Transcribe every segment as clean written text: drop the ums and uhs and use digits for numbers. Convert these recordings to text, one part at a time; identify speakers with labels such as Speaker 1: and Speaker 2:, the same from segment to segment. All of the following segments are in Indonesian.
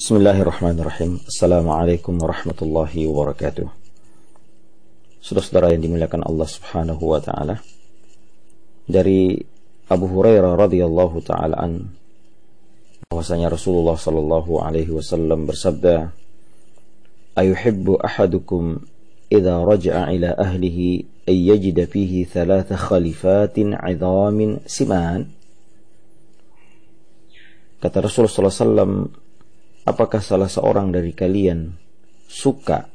Speaker 1: Bismillahirrahmanirrahim. Assalamualaikum warahmatullahi wabarakatuh. Saudara-saudara yang dimuliakan Allah Subhanahu wa taala, dari Abu Hurairah radhiyallahu taala an, bahwasanya Rasulullah sallallahu alaihi wasallam bersabda, "Ayuhibbu ahadukum idza raja'a ila ahlihi ay yajida fihi thalatha khalifatin 'idhamin siman." Kata Rasulullah sallallahu alaihi wasallam, apakah salah seorang dari kalian suka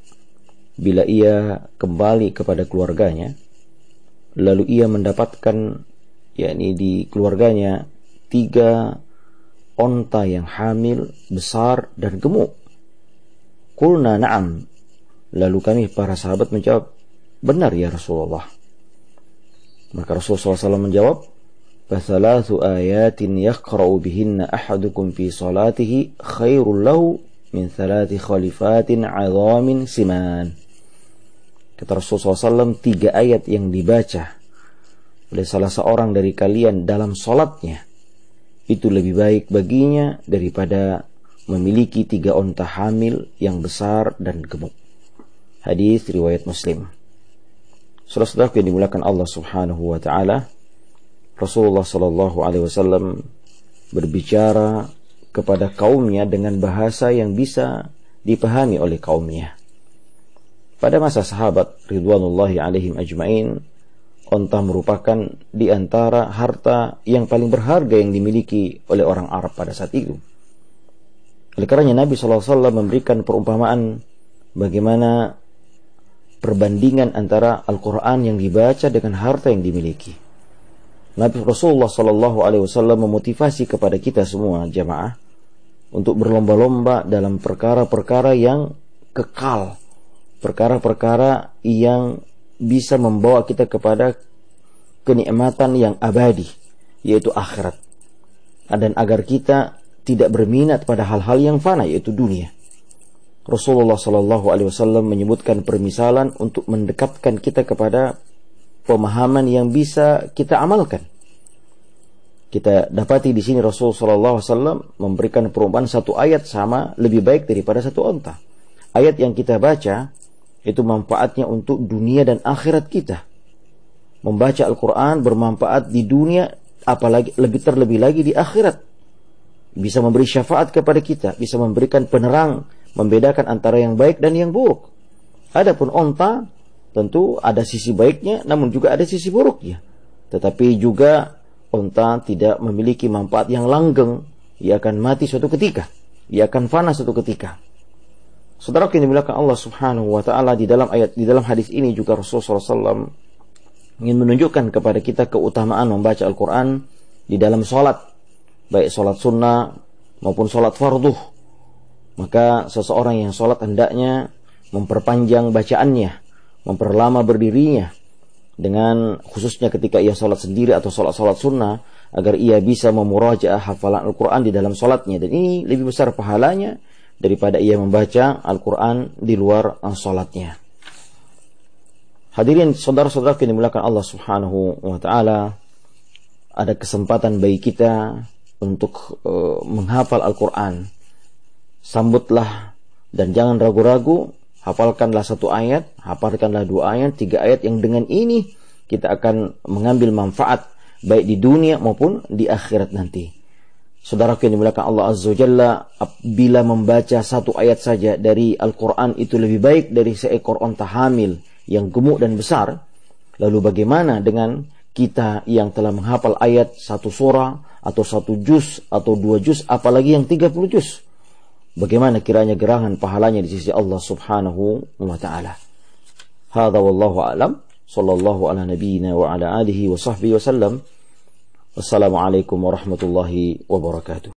Speaker 1: bila ia kembali kepada keluarganya, lalu ia mendapatkan, yakni di keluarganya, 3 onta yang hamil, besar dan gemuk? Qulna na'am. Lalu kami para sahabat menjawab, benar ya Rasulullah. Maka Rasulullah SAW menjawab, "Fathalathu ayatin yaqra'u bihinna ahadukum fi salatihi khairul lahu min thalathi khalifatin 'idhamin siman." Kata Rasulullah SAW, 3 ayat yang dibaca oleh salah seorang dari kalian dalam salatnya itu lebih baik baginya daripada memiliki 3 onta hamil yang besar dan gemuk. Hadis riwayat Muslim. Saudara-saudara yang dimuliakan Allah Subhanahu wa taala, Rasulullah sallallahu alaihi wasallam berbicara kepada kaumnya dengan bahasa yang bisa dipahami oleh kaumnya. Pada masa sahabat ridwanullahi alaihim ajmain, onta merupakan di antara harta yang paling berharga yang dimiliki oleh orang Arab pada saat itu. Oleh karenanya Nabi sallallahu alaihi wasallam memberikan perumpamaan bagaimana perbandingan antara Al-Quran yang dibaca dengan harta yang dimiliki. Nabi Rasulullah Sallallahu Alaihi Wasallam memotivasi kepada kita semua jamaah untuk berlomba-lomba dalam perkara-perkara yang kekal, perkara-perkara yang bisa membawa kita kepada kenikmatan yang abadi, yaitu akhirat, dan agar kita tidak berminat pada hal-hal yang fana, yaitu dunia. Rasulullah Sallallahu Alaihi Wasallam menyebutkan permisalan untuk mendekatkan kita kepada pemahaman yang bisa kita amalkan. Kita dapati di sini Rasulullah sallallahu alaihi wasallam memberikan perumpamaan 1 ayat sama lebih baik daripada 1 onta. Ayat yang kita baca itu manfaatnya untuk dunia dan akhirat kita. Membaca Al-Quran bermanfaat di dunia, apalagi terlebih lagi di akhirat. Bisa memberi syafaat kepada kita, bisa memberikan penerang, membedakan antara yang baik dan yang buruk. Adapun onta, tentu ada sisi baiknya, namun juga ada sisi buruknya. Tetapi juga onta tidak memiliki manfaat yang langgeng. Ia akan mati suatu ketika, ia akan fana suatu ketika. Saudara yang dimuliakan Allah Subhanahu wa taala, di dalam hadis ini juga Rasulullah SAW ingin menunjukkan kepada kita keutamaan membaca Al-Quran di dalam sholat, baik sholat sunnah maupun sholat farduh. Maka seseorang yang sholat hendaknya memperpanjang bacaannya, memperlama berdirinya, dengan khususnya ketika ia sholat sendiri atau sholat sunnah, agar ia bisa memurajaah hafalan Al-Quran di dalam sholatnya. Dan ini lebih besar pahalanya daripada ia membaca Al-Quran di luar sholatnya. Hadirin saudara-saudara yang dimuliakan Allah Subhanahu wa ta'ala, ada kesempatan bagi kita untuk menghafal Al-Quran. Sambutlah dan jangan ragu-ragu. Hafalkanlah 1 ayat, hafalkanlah 2 ayat, 3 ayat, yang dengan ini kita akan mengambil manfaat baik di dunia maupun di akhirat nanti. Saudara yang dimuliakan Allah Azza wa Jalla, bila membaca 1 ayat saja dari Al-Quran itu lebih baik dari seekor onta hamil yang gemuk dan besar, lalu bagaimana dengan kita yang telah menghafal ayat 1 surah atau 1 juz atau 2 juz, apalagi yang 30 juz? Bagaimana kiranya gerangan pahalanya di sisi Allah Subhanahu wa ta'ala. Hadza wallahu a'lam. Sallallahu ala nabiyyina wa ala alihi wa sahbihi wa sallam. Wassalamualaikum warahmatullahi wabarakatuh.